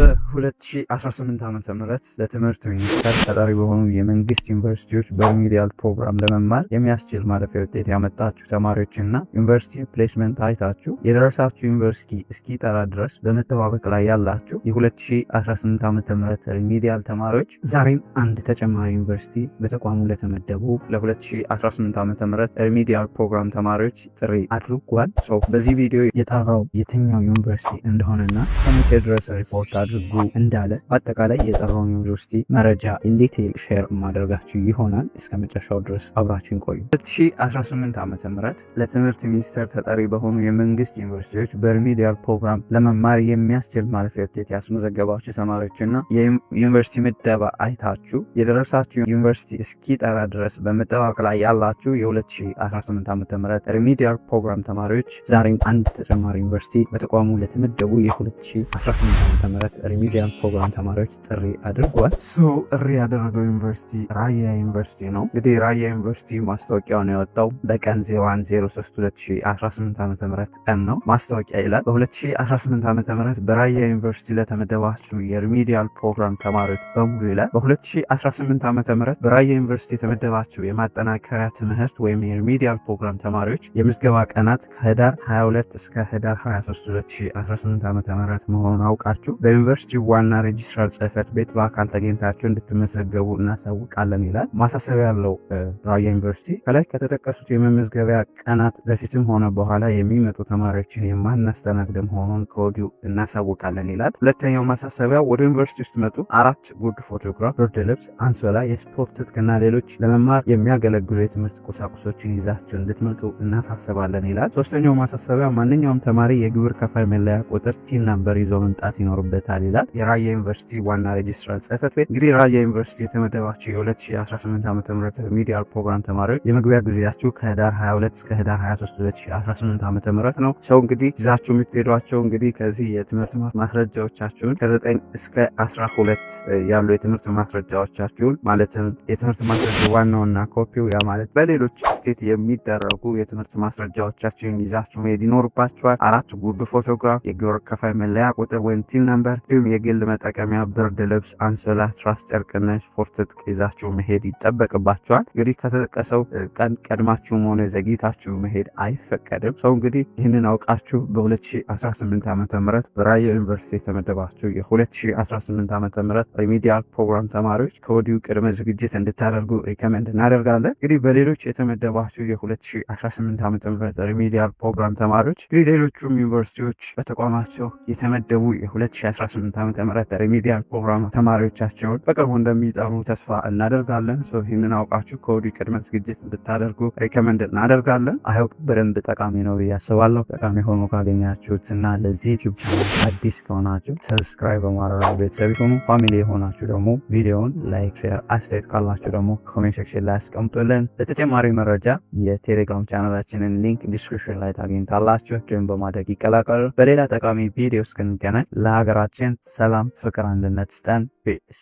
በ2018 ዓ.ም ለትምህርት ሚኒስቴር ተጠሪ በሆኑ የመንግስት ዩኒቨርሲቲዎች በሪሚዲያል ፕሮግራም ለመማር የሚያስችል ማለፊያ ውጤት ያመጣችሁ ተማሪዎችና ዩኒቨርሲቲ ፕሌስመንት አይታችሁ የደረሳችሁ ዩኒቨርሲቲ እስኪጠራ ድረስ በመጠባበቅ ላይ ያላችሁ የ2018 ዓ.ም ሪሚዲያል ተማሪዎች ዛሬም አንድ ተጨማሪ ዩኒቨርሲቲ በተቋሙ ለተመደቡ ለ2018 ዓ.ም ሪሚዲያል ፕሮግራም ተማሪዎች ጥሪ አድርጓል። በዚህ ቪዲዮ የጠራው የትኛው ዩኒቨርሲቲ እንደሆነና እስከመቼ ድረስ ሪፖርት አድርጉ እንዳለ በአጠቃላይ የጠራውን ዩኒቨርሲቲ መረጃ ኢንዲቴል ሼር ማድረጋችሁ ይሆናል። እስከ መጨረሻው ድረስ አብራችን ቆዩ። 2018 ዓ.ም ለትምህርት ሚኒስቴር ተጠሪ በሆኑ የመንግስት ዩኒቨርሲቲዎች በሪሚዲያል ፕሮግራም ለመማር የሚያስችል ማለፊያ ውጤት ያስመዘገባችሁ ተማሪዎችና የዩኒቨርሲቲ ምደባ አይታችሁ የደረሳችሁ ዩኒቨርሲቲ እስኪጠራ ድረስ በመጠባበቅ ላይ ያላችሁ የ2018 ዓ.ም ሪሚዲያል ፕሮግራም ተማሪዎች ዛሬም አንድ ተጨማሪ ዩኒቨርሲቲ በተቋሙ ለተመደቡ የ2018 ዓ.ም ሪሚዲያል ፕሮግራም ተማሪዎች ጥሪ አድርጓል። ጥሪ ያደረገው ዩኒቨርሲቲ ራያ ዩኒቨርሲቲ ነው። እንግዲህ ራያ ዩኒቨርሲቲ ማስታወቂያውን ያወጣው በቀን 01/03/2018 ዓ.ም ቀን ነው። ማስታወቂያ ይላል በ2018 ዓ.ም በራያ ዩኒቨርሲቲ ለተመደባችሁ የሪሚዲያል ፕሮግራም ተማሪዎች በሙሉ ይላል። በ2018 ዓ.ም በራያ ዩኒቨርሲቲ የተመደባችሁ የማጠናከሪያ ትምህርት ወይም የሪሚዲያል ፕሮግራም ተማሪዎች የምዝገባ ቀናት ከህዳር 22 እስከ ህዳር 23 2018 ዓ.ም መሆኑን አውቃችሁ በዩኒቨርሲቲ ዋና ሬጅስትራር ጽሕፈት ቤት በአካል ተገኝታችሁ እንድትመዘገቡ እናሳውቃለን ይላል። ማሳሰቢያ ያለው ራያ ዩኒቨርሲቲ ከላይ ከተጠቀሱት የመመዝገቢያ ቀናት በፊትም ሆነ በኋላ የሚመጡ ተማሪዎችን የማናስተናግድ መሆኑን ከወዲሁ እናሳውቃለን ይላል። ሁለተኛው ማሳሰቢያ ወደ ዩኒቨርሲቲ ውስጥ መጡ 4 ጉርድ ፎቶግራፍ፣ ብርድ ልብስ፣ አንሶላ፣ የስፖርት ትጥቅና ሌሎች ለመማር የሚያገለግሉ የትምህርት ቁሳቁሶችን ይዛችሁ እንድትመጡ እናሳስባለን ይላል። ሶስተኛው ማሳሰቢያ ማንኛውም ተማሪ የግብር ከፋይ መለያ ቁጥር ቲን ነምበር ይዞ መምጣት ይኖርበታል ይላል። የራያ ዩኒቨርሲቲ ዋና ሬጅስትራር ጽሕፈት ቤት እንግዲህ ራያ ዩኒቨርሲቲ የተመደባችሁ የ2018 ዓ.ም ሪሚዲያል ፕሮግራም ተማሪዎች የመግቢያ ጊዜያችሁ ከህዳር 22 እስከ ህዳር 23 2018 ዓ.ም ነው። እንግዲህ ይዛችሁ የምትሄዷቸው እንግዲህ ከዚህ የትምህርት ማስረጃዎቻችሁን ከ9 እስከ 12 ያሉ የትምህርት ማስረጃዎቻችሁን ማለትም የትምህርት ማስረጃ ዋናውና ኮፒው ያ ማለት በሌሎች ስቴት የሚደረጉ የትምህርት ማስረጃዎቻችሁን ይዛችሁ መሄድ ይኖርባችኋል። 4 ጉርድ ፎቶግራፍ፣ የግብር ከፋይ መለያ ቁጥር ወይም ቲን ነምበር፣ እንዲሁም የግል መጠቀሚያ ብርድ ልብስ፣ አንሶላ፣ ትራስ ጨርቅና ስፖርት ትጥቅ ይዛችሁ መሄድ ይጠበቅባችኋል። እንግዲህ ከተጠቀሰው ቀን ቀድማችሁም ሆነ ዘግይታችሁ መሄድ አይፈቀድም። እንግዲህ ይህንን አውቃችሁ በ2018 ዓ.ም በራያ ዩኒቨርሲቲ የተመደባችሁ የ2018 ዓ.ም ሪሚዲያል ፕሮግራም ተማሪዎች ከወዲሁ ቅድመ ዝግጅት እንድታደርጉ ሪከመንድ እናደርጋለን። እንግዲህ በሌሎች የተመደባችሁ የ2018 ዓ.ም ሪሚዲያል ፕሮግራም ተማሪዎች እንግዲህ ሌሎቹም ዩኒቨርሲቲዎች በተቋማቸው የተመደቡ የ2018 ዓ.ም ሪሚዲያል ፕሮግራም ተማሪዎቻቸውን በቅርቡ እንደሚጠሩ ተስፋ እናደርጋለን። ይህንን አውቃችሁ ከወዲሁ ቅድመ ዝግጅት እንድታደርጉ ሪከመንድ እናደርጋለን። አይሆፕ በደንብ ጠቃሚ ነው ብዬ አስባለሁ። ጠቃሚ ሆኖ ካገኛችሁት እና ለዚህ ዩቲዩብ ቻናል አዲስ ከሆናችሁ ሰብስክራይብ በማድረግ ቤተሰብ ሆኑ። ፋሚሊ የሆናችሁ ደግሞ ቪዲዮውን ላይክ፣ ሼር፣ አስተያየት ካላችሁ ደግሞ ኮሜንት ሴክሽን ላይ አስቀምጡልን። ለተጨማሪ መረጃ የቴሌግራም ቻናላችንን ሊንክ ዲስክሪፕሽን ላይ ታገኝታላችሁ። ጆይን በማድረግ ይቀላቀሉ። በሌላ ጠቃሚ ቪዲዮ እስክንገናኝ ለሀገራችን ሰላም፣ ፍቅር፣ አንድነት ስጠን። ፒስ